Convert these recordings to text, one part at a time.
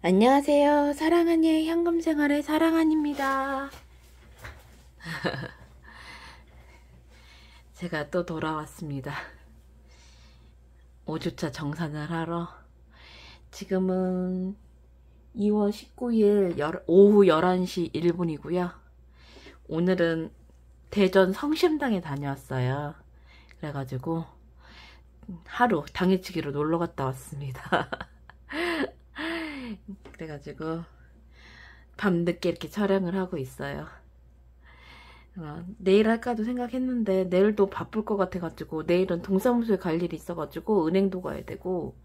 안녕하세요. 사랑하니의 현금생활의 사랑한입니다. 제가 또 돌아왔습니다. 5주차 정산을 하러. 지금은 2월 19일 오후 11시 1분이고요. 오늘은 대전 성심당에 다녀왔어요. 그래가지고 하루 당일치기로 놀러 갔다 왔습니다. 그래가지고 밤늦게 이렇게 촬영을 하고 있어요. 내일 할까도 생각했는데 내일도 바쁠 것 같아가지고 내일은 동사무소에 갈 일이 있어가지고 은행도 가야 되고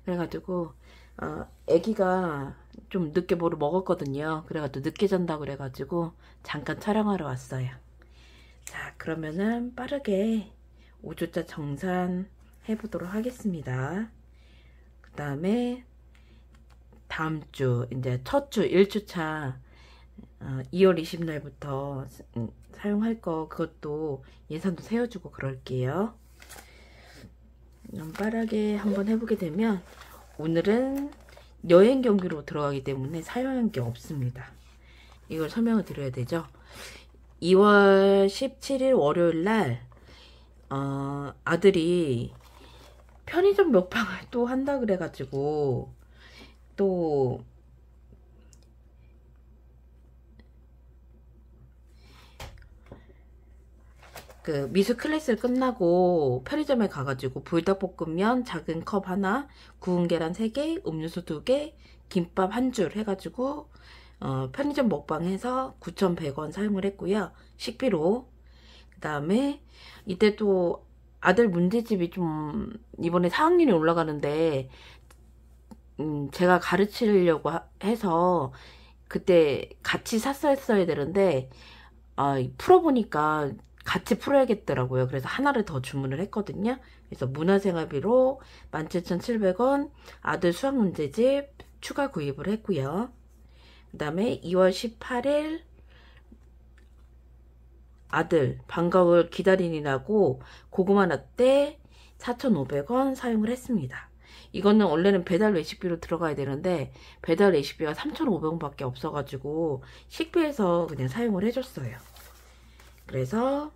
그래가지고 애기가 좀 늦게 뭐를 먹었거든요. 그래가지고 늦게 잔다고 그래가지고 잠깐 촬영하러 왔어요. 자, 그러면은 빠르게 5주차 정산 해보도록 하겠습니다. 그 다음에 다음 주 이제 첫 주 1주차 2월 20날부터 사용할 거 그것도 예산도 세워주고 그럴게요. 빠르게 한번 해보게 되면 오늘은 여행 경비로 들어가기 때문에 사용한 게 없습니다. 이걸 설명을 드려야 되죠. 2월 17일 월요일 날 아들이 편의점 먹방을 또 한다 그래가지고 또 그 미술 클래스를 끝나고 편의점에 가가지고 불닭볶음면 작은 컵 하나, 구운 계란 3개, 음료수 2개, 김밥 한 줄 해가지고 편의점 먹방해서 9,100원 사용을 했고요. 식비로. 그 다음에 이때 또 아들 문제집이 좀 이번에 4학년이 올라가는데 제가 가르치려고 해서 그때 같이 샀어야 되는데 풀어보니까 같이 풀어야겠더라고요. 그래서 하나를 더 주문을 했거든요. 그래서 문화생활비로 17,700원 아들 수학문제집 추가 구입을 했고요. 그 다음에 2월 18일 아들 방과후 기다리느라고 고구마 라떼 4,500원 사용을 했습니다. 이거는 원래는 배달 외식비로 들어가야 되는데 배달 외식비가 3,500원 밖에 없어가지고 식비에서 그냥 사용을 해줬어요. 그래서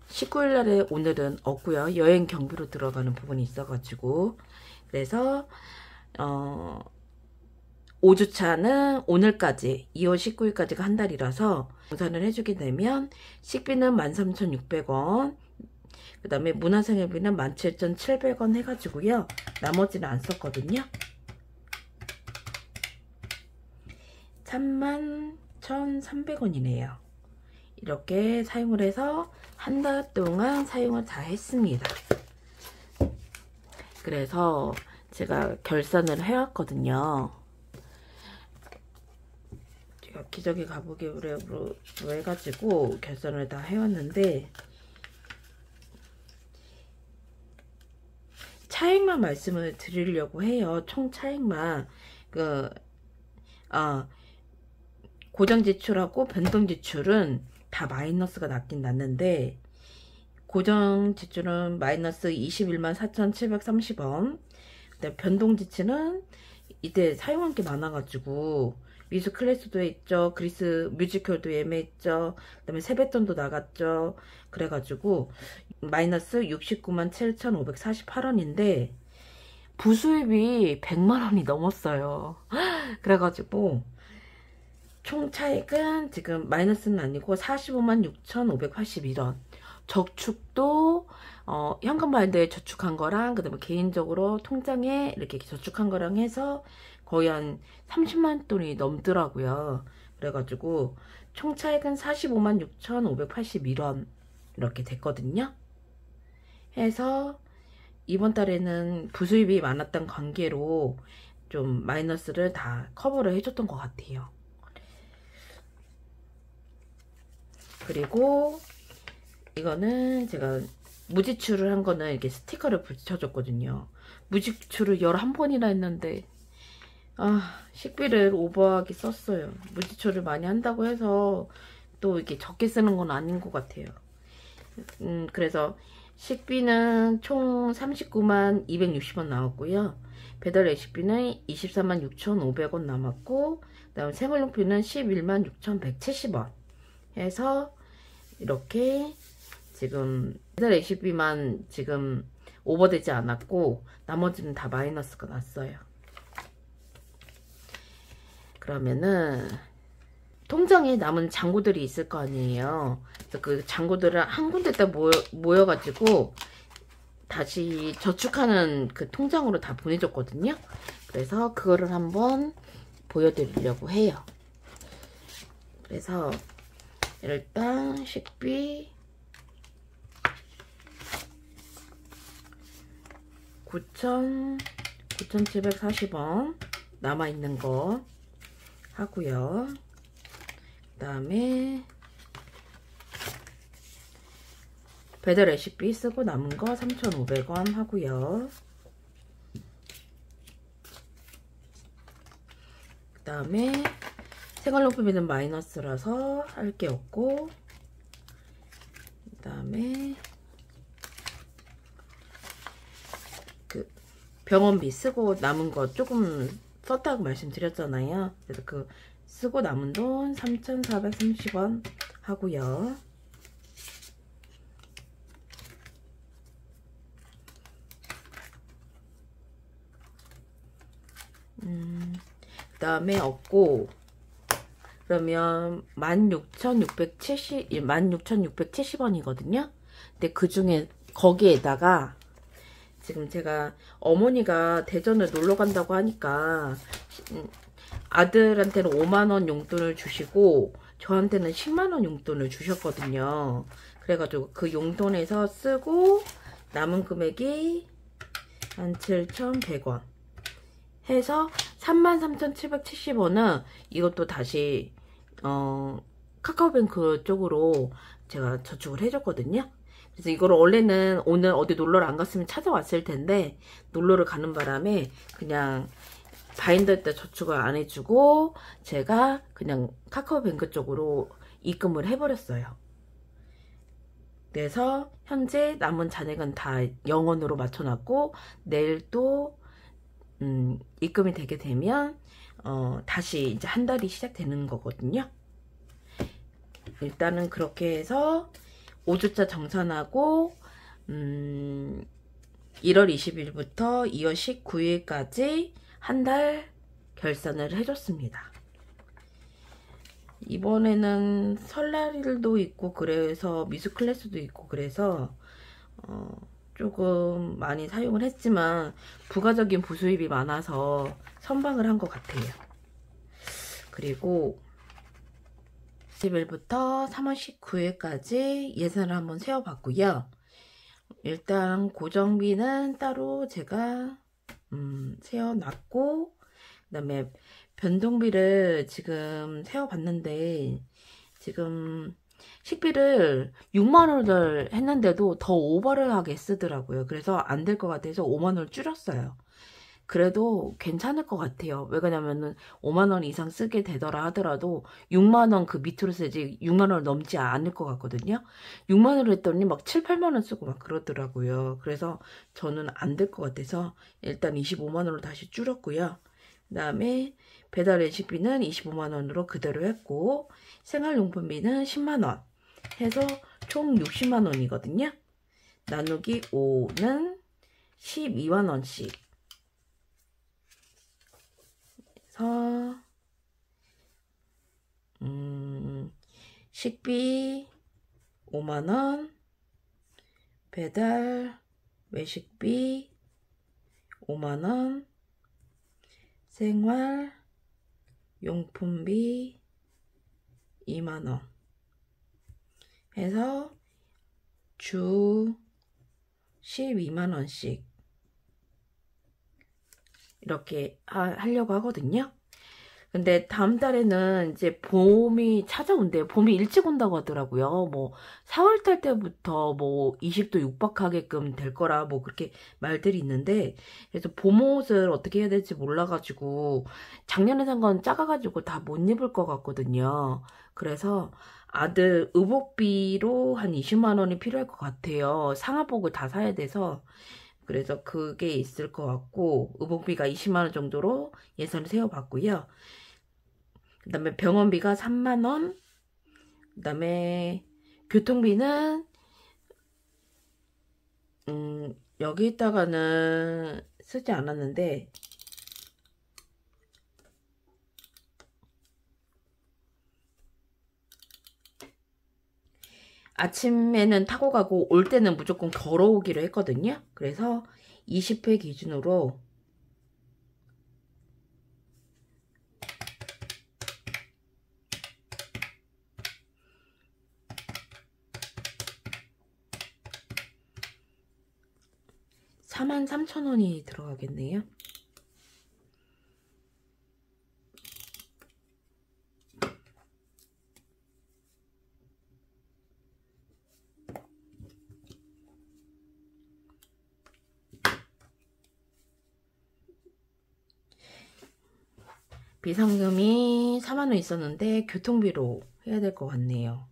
19일날에 오늘은 없고요. 여행 경비로 들어가는 부분이 있어가지고 그래서 5주차는 오늘까지 2월 19일까지가 한 달이라서 정산을 해주게 되면 식비는 13,600원 그 다음에 문화생활비는 17,700원 해가지고요. 나머지는 안 썼거든요. 31,300원이네요. 이렇게 사용을 해서 한 달 동안 사용을 다 했습니다. 그래서 제가 결산을 해왔거든요. 제가 기저귀 가보기로 해가지고 결산을 다 해왔는데 차액만 말씀을 드리려고 해요. 총 차액만 고정 지출하고 변동 지출은 다 마이너스가 났긴 났는데 고정 지출은 마이너스 21만 4,730원 근데 변동 지출은 이때 사용한 게 많아가지고 미술 클래스도 했죠. 그리스 뮤지컬도 예매했죠. 그 다음에 세뱃돈도 나갔죠. 그래가지고 마이너스 69만 7,548원인데 부수입이 100만원이 넘었어요. 그래가지고 총 차액은 지금 마이너스는 아니고 45만 6,581원. 저축도 현금마인드에 저축한 거랑 그 다음에 개인적으로 통장에 이렇게 저축한 거랑 해서 거의 한 30만 돈이 넘더라고요. 그래가지고 총 차액은 45만 6,581원 이렇게 됐거든요. 해서 이번 달에는 부수입이 많았던 관계로 좀 마이너스를 다 커버를 해줬던 것 같아요. 그리고 이거는 제가 무지출을 한 거는 이렇게 스티커를 붙여줬거든요. 무지출을 11번이나 했는데 식비를 오버하게 썼어요. 무지출을 많이 한다고 해서 또 이렇게 적게 쓰는 건 아닌 것 같아요. 그래서 식비는 총 39만 260원 나왔고요. 배달 레시피는 246,500원 남았고, 그 다음 생활용품은 116,170원 해서 이렇게 지금 배달 레시피만 지금 오버되지 않았고 나머지는 다 마이너스가 났어요. 그러면은 통장에 남은 잔고들이 있을 거 아니에요. 그래서 그 잔고들을 한 군데다 모여가지고 다시 저축하는 그 통장으로 다 보내줬거든요. 그래서 그거를 한번 보여드리려고 해요. 그래서 일단 식비 9,740원 남아있는 거 하고요. 그 다음에 배달 레시피 쓰고 남은 거 3,500원 하고요. 그 다음에 생활용품에는 마이너스라서 할 게 없고, 그 다음에 그 병원비 쓰고 남은 거 조금 썼다고 말씀드렸잖아요. 그래서 그 쓰고 남은 돈 3,430원 하고요. 그 다음에 없고, 그러면 16,670원이거든요. 근데 그 중에 거기에다가 지금 제가 어머니가 대전을 놀러 간다고 하니까 아들한테는 5만원 용돈을 주시고 저한테는 10만원 용돈을 주셨거든요. 그래가지고 그 용돈에서 쓰고 남은 금액이 17,100원 해서 33,770원은 이것도 다시 카카오뱅크 쪽으로 제가 저축을 해줬거든요. 그래서 이거를 원래는 오늘 어디 놀러를 안 갔으면 찾아왔을 텐데 놀러를 가는 바람에 그냥 바인더에다 저축을 안 해주고 제가 그냥 카카오뱅크 쪽으로 입금을 해버렸어요. 그래서 현재 남은 잔액은 다 0원으로 맞춰놨고 내일 또 입금이 되게 되면 다시 이제 한 달이 시작되는 거거든요. 일단은 그렇게 해서 5주차 정산하고 1월 20일부터 2월 19일까지 한 달 결산을 해줬습니다. 이번에는 설날일도 있고 그래서 미술 클래스도 있고 그래서 조금 많이 사용을 했지만 부가적인 부수입이 많아서 선방을 한 것 같아요. 그리고 10일부터 3월 19일까지 예산을 한번 세워봤고요. 일단 고정비는 따로 제가 세워놨고, 그 다음에 변동비를 지금 세워봤는데 지금 식비를 6만원을 했는데도 더 오버를 하게 쓰더라고요. 그래서 안 될 것 같아서 5만원을 줄였어요. 그래도 괜찮을 것 같아요. 왜 그러냐면은 5만원 이상 쓰게 되더라 하더라도 6만원 그 밑으로 쓰지 6만원을 넘지 않을 것 같거든요. 6만원을 했더니 막 7, 8만원 쓰고 막 그러더라고요. 그래서 저는 안 될 것 같아서 일단 25만원으로 다시 줄였고요. 그 다음에 배달 레시피는 25만원으로 그대로 했고 생활용품비는 10만원 해서 총 60만원이거든요. 나누기 5는 12만원씩 해서 식비 5만원, 배달 외식비 5만원, 생활용품비 2만원 해서 주 12만원씩 이렇게 하려고 하거든요. 근데 다음 달에는 이제 봄이 찾아온대요. 봄이 일찍 온다고 하더라고요. 뭐 4월달 때부터 뭐 20도 육박하게끔 될 거라 뭐 그렇게 말들이 있는데, 그래서 봄옷을 어떻게 해야 될지 몰라가지고 작년에 산 건 작아가지고 다 못 입을 것 같거든요. 그래서 아들 의복비로 한 20만원이 필요할 것 같아요. 상하복을 다 사야 돼서. 그래서 그게 있을 것 같고, 의복비가 20만원 정도로 예산을 세워봤고요. 그 다음에 병원비가 3만원, 그 다음에 교통비는 여기다가는 쓰지 않았는데, 아침에는 타고 가고 올 때는 무조건 걸어오기로 했거든요. 그래서 20회 기준으로 43,000원이 들어가겠네요. 비상금이 4만원 있었는데 교통비로 해야 될 것 같네요.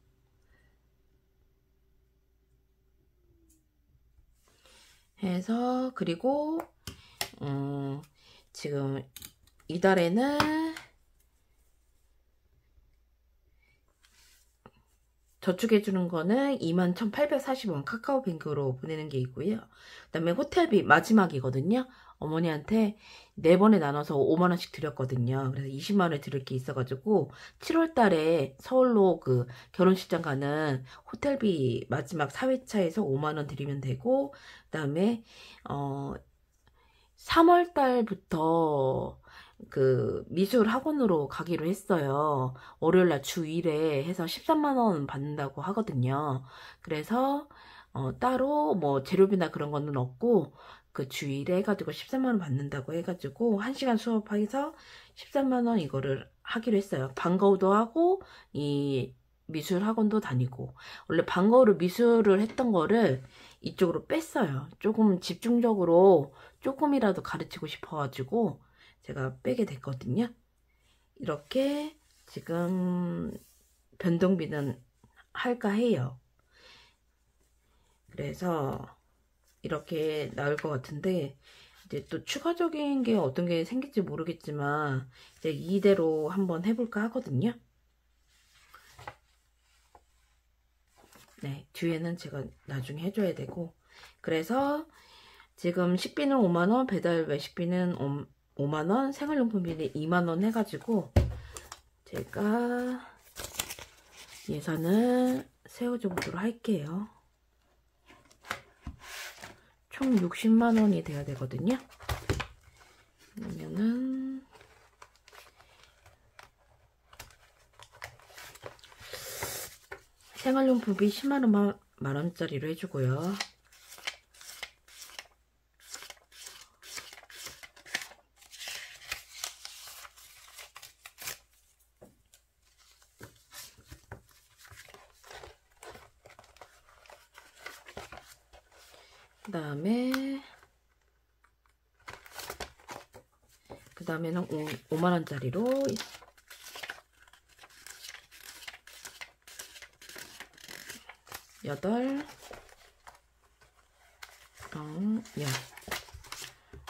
해서 그리고 지금 이달에는 저축해주는 거는 21,840원 카카오뱅크로 보내는 게 있고요. 그 다음에 호텔비 마지막이거든요. 어머니한테 4번에 나눠서 5만원씩 드렸거든요. 그래서 20만원을 드릴 게 있어가지고 7월달에 서울로 그 결혼식장 가는 호텔비 마지막 4회차에서 5만원 드리면 되고, 그 다음에 3월달부터 그 미술 학원으로 가기로 했어요. 월요일날 주 1회 해서 13만원 받는다고 하거든요. 그래서 따로 뭐 재료비나 그런 거는 없고 그 주 1회 해가지고 13만원 받는다고 해가지고 1시간 수업해서 13만원 이거를 하기로 했어요. 방과후도 하고 이 미술 학원도 다니고, 원래 방과후를 미술을 했던 거를 이쪽으로 뺐어요. 조금 집중적으로 조금이라도 가르치고 싶어가지고 제가 빼게 됐거든요. 이렇게 지금 변동비는 할까 해요. 그래서 이렇게 나올 것 같은데, 이제 또 추가적인 게 어떤 게 생길지 모르겠지만 이제 이대로 한번 해볼까 하거든요. 네, 뒤에는 제가 나중에 해줘야 되고, 그래서 지금 식비는 5만원, 배달 외식비는 5만원, 생활용품비는 2만원 해가지고 제가 예산을 세워줘 보도록 할게요. 총 60만원이 돼야 되거든요. 그러면은 생활용품비 10만원짜리로 해주고요. 그 다음에는 5만원짜리로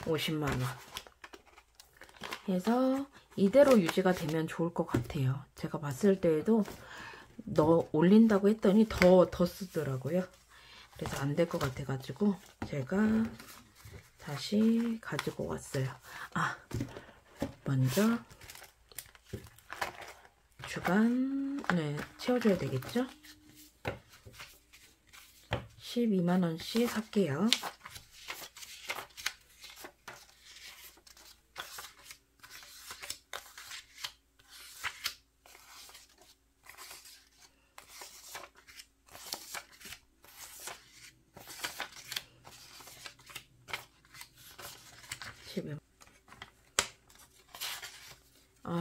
50만원 해서 이대로 유지가 되면 좋을 것 같아요. 제가 봤을 때에도 올린다고 했더니 더 쓰더라고요. 그래서 안 될 것 같아가지고 제가 다시 가지고 왔어요. 먼저 주간을 채워줘야 되겠죠? 12만원씩 할게요.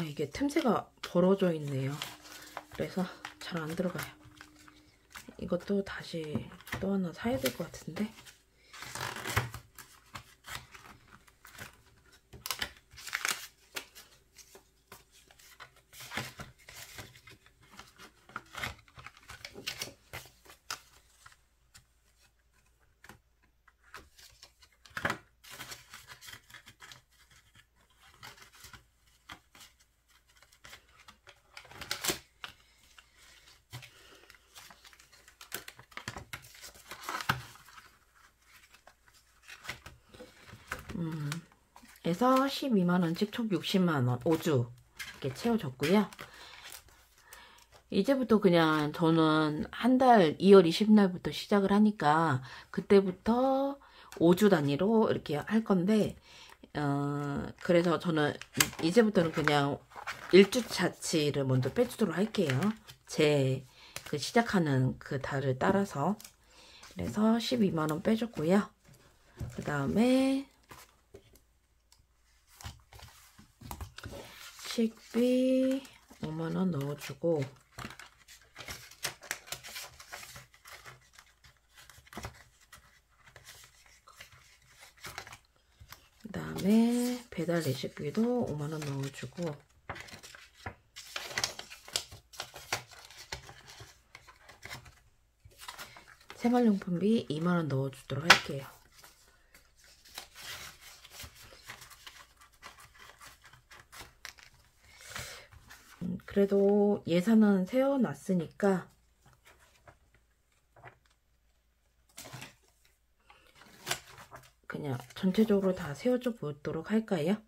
이게 틈새가 벌어져 있네요. 그래서 잘 안 들어가요. 이것도 다시 또 하나 사야 될 것 같은데. 해서 12만원씩 총 60만원 5주 이렇게 채워줬고요. 이제부터 그냥 저는 한 달 2월 20날부터 시작을 하니까 그때부터 5주 단위로 이렇게 할 건데 그래서 저는 이제부터는 그냥 1주차치를 먼저 빼주도록 할게요. 제 그 시작하는 그 달을 따라서. 그래서 12만원 빼줬고요. 그 다음에 식비 5만원 넣어주고, 그 다음에 배달 레시피도 5만원 넣어주고, 생활용품비 2만원 넣어주도록 할게요. 그래도 예산은 세워놨으니까 그냥 전체적으로 다 세워줘 보도록 할까요?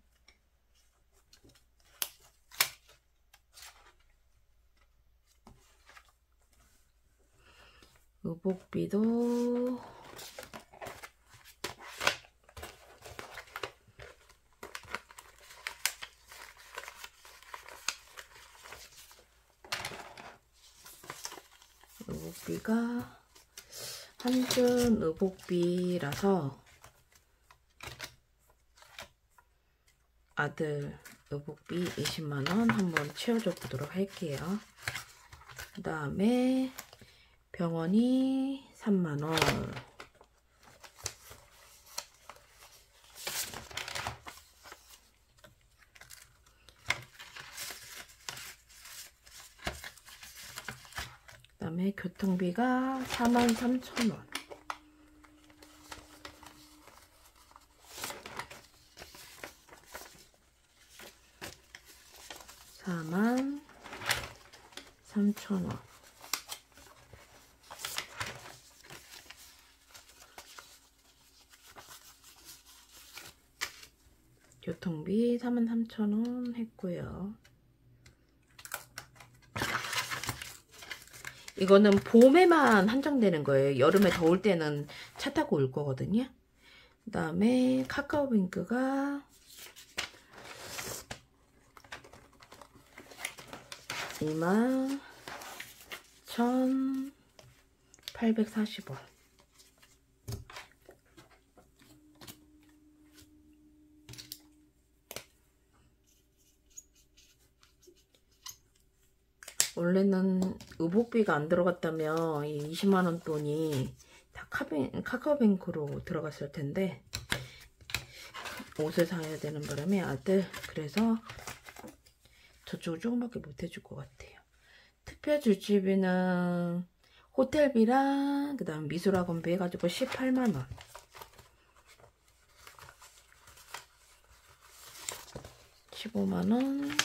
의복비도 의복비가 한준 의복비라서 아들 의복비 20만원 한번 채워줘 보도록 할게요. 그 다음에 병원이 3만원, 그 다음에 교통비가 43,000원, 교통비 43,000원 했고요. 이거는 봄에만 한정되는 거예요. 여름에 더울 때는 차 타고 올 거거든요. 그 다음에 카카오뱅크가 21,840원. 원래는 의복비가 안 들어갔다면 이 20만원 돈이 다 카카오뱅크로 들어갔을 텐데 옷을 사야 되는 바람에 아들 그래서 저쪽을 조금밖에 못 해줄 것 같아요. 특별 줄집비는 호텔비랑 그 다음 미술학원비 해가지고 18만원. (15만원)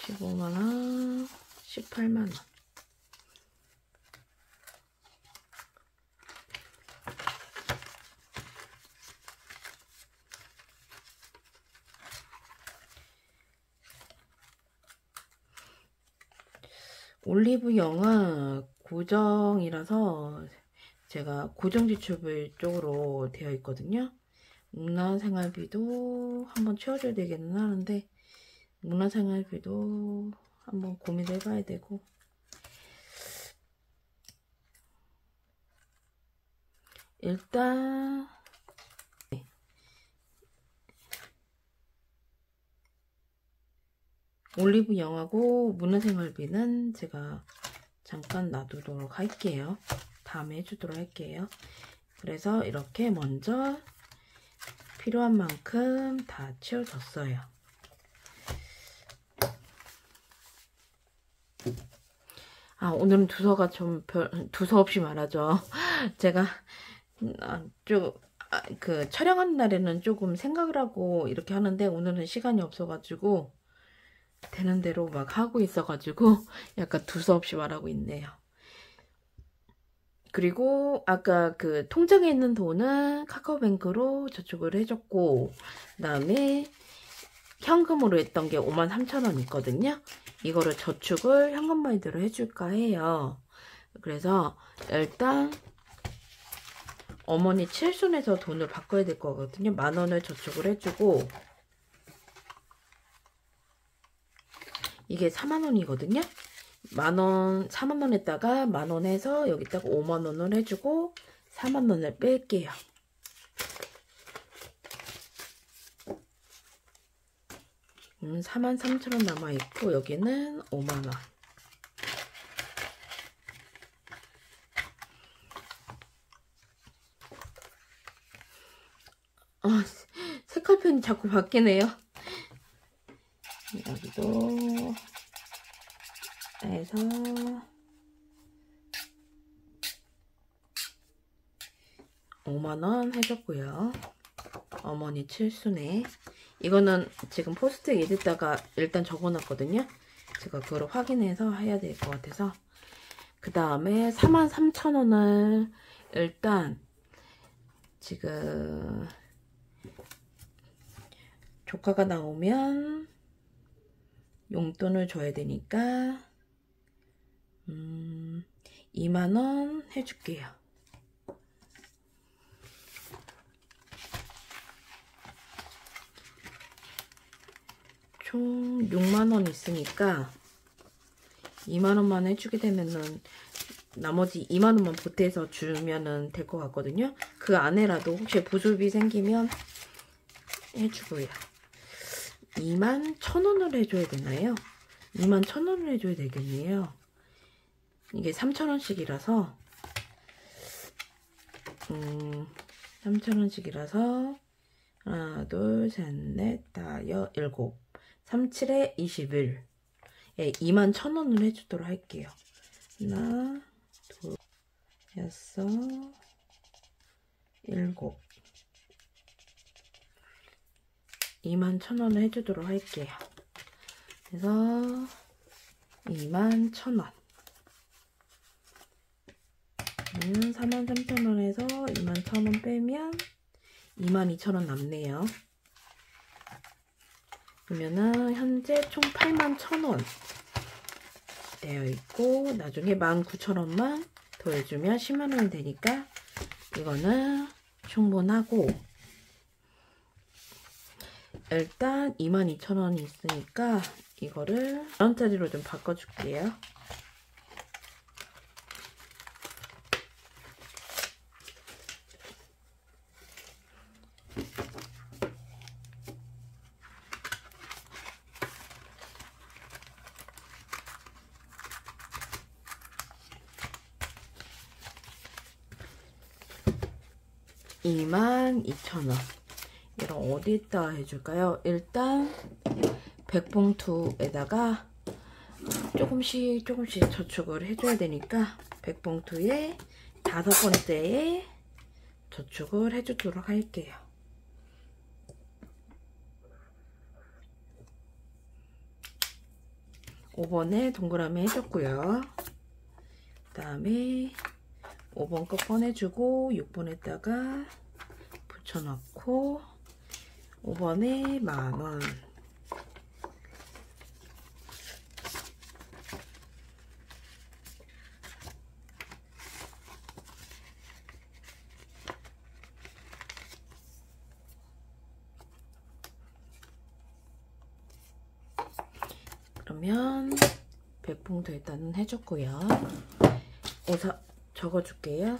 (15만원) (18만원) 올리브영은 고정이라서 제가 고정지출비 쪽으로 되어 있거든요. 문화생활비도 한번 채워줘야 되기는 하는데 문화생활비도 한번 고민을 해봐야 되고, 일단 올리브영하고 문화생활비는 제가 잠깐 놔두도록 할게요. 다음에 해주도록 할게요. 그래서 이렇게 먼저 필요한 만큼 다 채워줬어요. 오늘은 두서가 좀 두서없이 말하죠. 제가 쭉 그 촬영하는 날에는 조금 생각을 하고 이렇게 하는데 오늘은 시간이 없어가지고 되는 대로 막 하고 있어가지고 약간 두서없이 말하고 있네요. 그리고 아까 그 통장에 있는 돈은 카카오뱅크로 저축을 해줬고, 그 다음에 현금으로 했던 게 53,000원 있거든요. 이거를 저축을 현금마이드로 해줄까 해요. 그래서 일단 어머니 칠순에서 돈을 바꿔야 될 거거든요. 10,000원을 저축을 해주고, 이게 40,000원이거든요. 10,000원, 40,000원에다가 10,000원 해서 여기다가 50,000원을 해주고 40,000원을 뺄게요. 음, 43,000원 남아있고 여기는 50,000원. 색깔펜이 자꾸 바뀌네요. 여기도 해서 50,000원 해줬고요. 어머니 칠순에 이거는 지금 포스트잇 에다가 일단 적어놨거든요. 제가 그걸 확인해서 해야 될 것 같아서. 그 다음에 43,000원을 일단 지금 조카가 나오면 용돈을 줘야 되니까 20,000원 해줄게요. 총 60,000원 있으니까 20,000원만 해주게 되면은 나머지 20,000원만 보태서 주면은 될 것 같거든요. 그 안에라도 혹시 보조비 생기면 해주고요. 21,000원을 해줘야 되나요? 21,000원을 해줘야 되겠네요. 이게 3,000원씩이라서 3,000원씩이라서 하나, 둘, 셋, 넷, 다, 일곱 37에 21 예, 21,000원을 해주도록 할게요. 하나, 둘, 여섯, 일곱 21,000원을 해주도록 할게요. 그래서 21,000원 43,000원에서 21,000원 빼면 22,000원 남네요. 그러면은 현재 총 81,000원 되어 있고, 나중에 19,000원만 더 해주면 100,000원이 되니까 이거는 충분하고, 일단 22,000원이 있으니까 이거를 만원짜리로 좀 바꿔줄게요. (22,000원) 이런 어디에다 해줄까요? 일단 백봉투에다가 조금씩 저축을 해줘야 되니까 백봉투에 5번째에 저축을 해주도록 할게요. (5번에) 동그라미 해줬고요. 그 다음에 5번 거 꺼내주고 6번에다가 붙여넣고 5번에 10,000원, 그러면 백봉도 일단은 해줬고요. 우선 적어줄게요.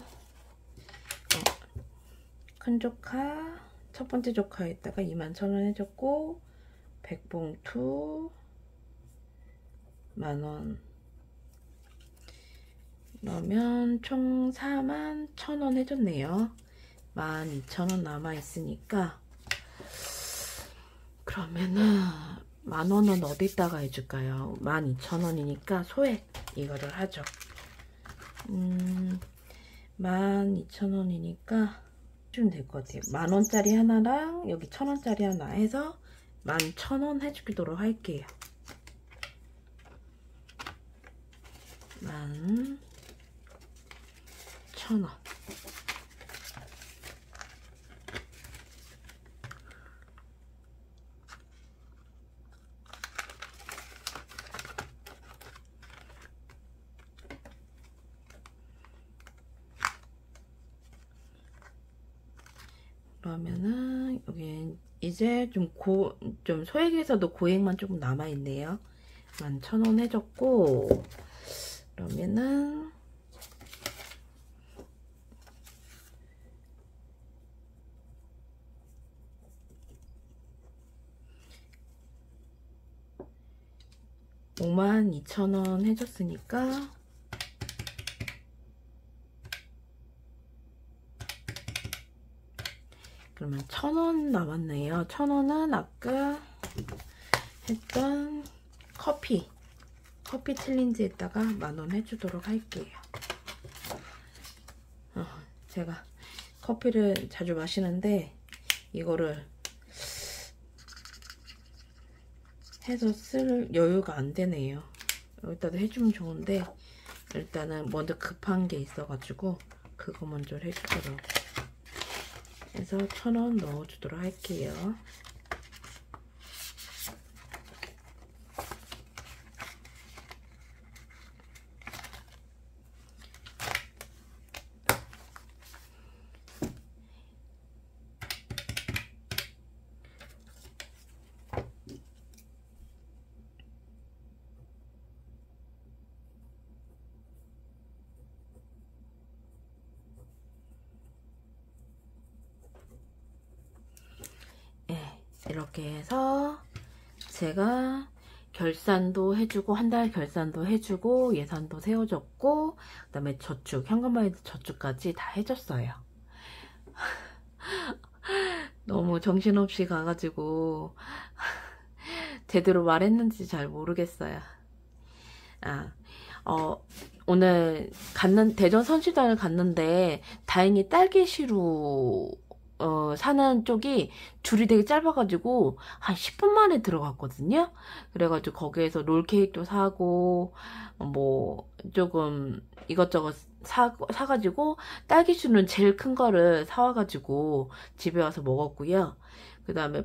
큰 조카 첫 번째 조카에다가 21,000원 해줬고, 백봉투 10,000원 그러면 총 41,000원 해줬네요. 12,000원 남아있으니까, 그러면은 10,000원은 어디다가 해줄까요? 12,000원이니까 소액 이거를 하죠. 12,000원이니까 해주면 될 것 같아요. 10,000원짜리 하나랑 여기 1,000원짜리 하나 해서 11,000원 해주도록 할게요. 11,000원. 그러면은 여기 이제 좀 소액에서도 고액만 조금 남아있네요. 11,000원 해줬고, 그러면은 $52,000원 해줬으니까 그러면 1,000원 남았네요. 1,000원은 아까 했던 커피 챌린지에다가 10,000원 해주도록 할게요. 제가 커피를 자주 마시는데 이거를 해서 쓸 여유가 안 되네요. 여기다도 해주면 좋은데 일단은 먼저 급한 게 있어가지고 그거 먼저 해주도록 해서 1,000원 넣어주도록 할게요. 이렇게 해서 제가 결산도 해주고 한 달 결산도 해주고 예산도 세워줬고 그 다음에 저축 현금마이드 저축까지 다 해줬어요. 너무 정신없이 가가지고 제대로 말했는지 잘 모르겠어요. 오늘 대전 선시장을 갔는데 다행히 딸기시루 사는 쪽이 줄이 되게 짧아가지고 한 10분 만에 들어갔거든요. 그래가지고 거기에서 롤케이크도 사고 뭐 조금 이것저것 사가지고 딸기슈는 제일 큰 거를 사와가지고 집에 와서 먹었고요. 그 다음에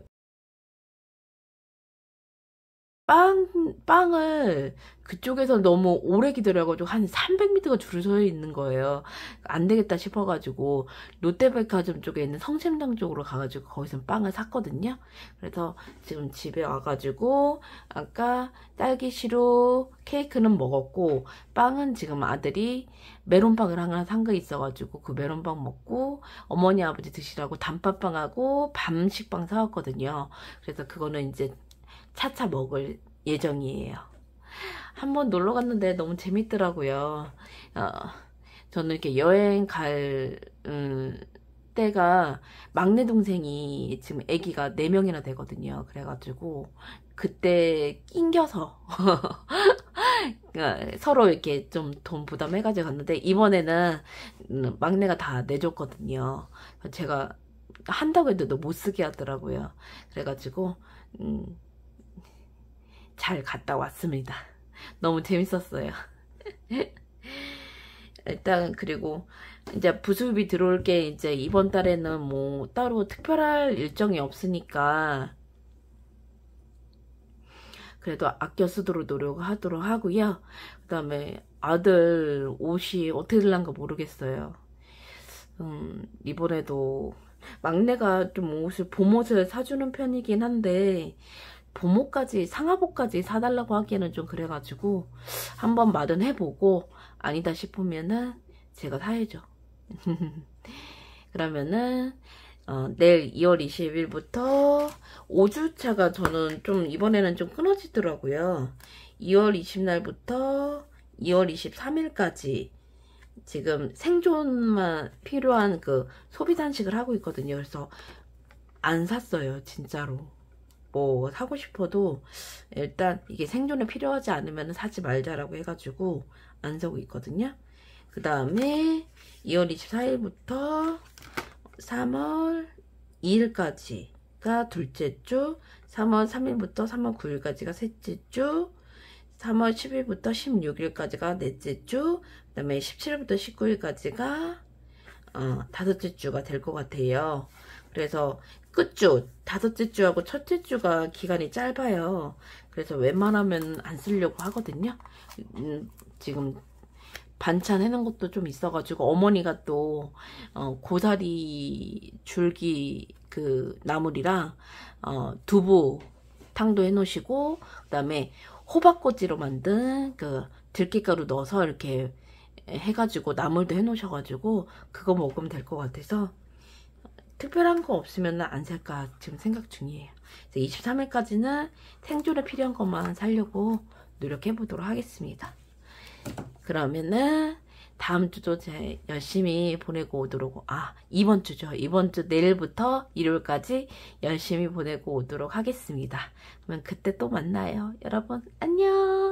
빵을 그쪽에서 너무 오래 기다려가지고 한 300m가 줄을 서 있는 거예요. 안 되겠다 싶어가지고 롯데백화점 쪽에 있는 성심당 쪽으로 가가지고 거기서 빵을 샀거든요. 그래서 지금 집에 와가지고 아까 딸기시루 케이크는 먹었고 빵은 지금 아들이 메론빵을 하나 산 거 있어가지고 그 메론빵 먹고 어머니 아버지 드시라고 단팥빵하고 밤식빵 사왔거든요. 그래서 그거는 이제 차차 먹을 예정이에요. 한번 놀러 갔는데 너무 재밌더라고요. 저는 이렇게 여행 갈 때가 막내 동생이 지금 아기가 4명이나 되거든요. 그래가지고 그때 낑겨서 서로 이렇게 좀 돈 부담해가지고 갔는데 이번에는 막내가 다 내줬거든요. 제가 한다고 해도 못 쓰게 하더라고요. 그래가지고 잘 갔다 왔습니다. 너무 재밌었어요. 일단 그리고 이제 부수입이 들어올 게 이제 이번 달에는 뭐 따로 특별할 일정이 없으니까 그래도 아껴 쓰도록 노력하도록 하고요. 그 다음에 아들 옷이 어떻게 될란가 모르겠어요. 이번에도 막내가 좀 봄옷을 사주는 편이긴 한데 봄옷까지 상하복까지 사달라고 하기에는 좀 그래가지고 한번 말은 해보고 아니다 싶으면은 제가 사야죠. 그러면은 내일 2월 20일부터 5주차가 저는 좀 이번에는 좀 끊어지더라고요. 2월 20날부터 2월 23일까지 지금 생존만 필요한 그 소비 단식을 하고 있거든요. 그래서 안 샀어요, 진짜로. 뭐 사고 싶어도 일단 이게 생존에 필요하지 않으면 사지 말자라고 해가지고 안 사고 있거든요. 그 다음에 2월 24일부터 3월 2일까지가 둘째 주, 3월 3일부터 3월 9일까지가 셋째 주, 3월 10일부터 16일까지가 넷째 주, 그 다음에 17일부터 19일까지가 다섯째 주가 될 것 같아요. 그래서 끝주, 다섯째 주하고 첫째 주가 기간이 짧아요. 그래서 웬만하면 안 쓰려고 하거든요. 지금 반찬 해놓은 것도 좀 있어가지고 어머니가 또 고사리 줄기 그 나물이랑 두부 탕도 해놓으시고, 그 다음에 호박꼬지로 만든 그 들깨가루 넣어서 이렇게 해가지고 나물도 해놓으셔가지고 그거 먹으면 될 것 같아서 특별한 거 없으면 안 살까 지금 생각 중이에요. 23일까지는 생존에 필요한 것만 사려고 노력해 보도록 하겠습니다. 그러면은 다음 주도 열심히 보내고 오도록, 이번 주죠. 이번 주 내일부터 일요일까지 열심히 보내고 오도록 하겠습니다. 그러면 그때 또 만나요. 여러분 안녕.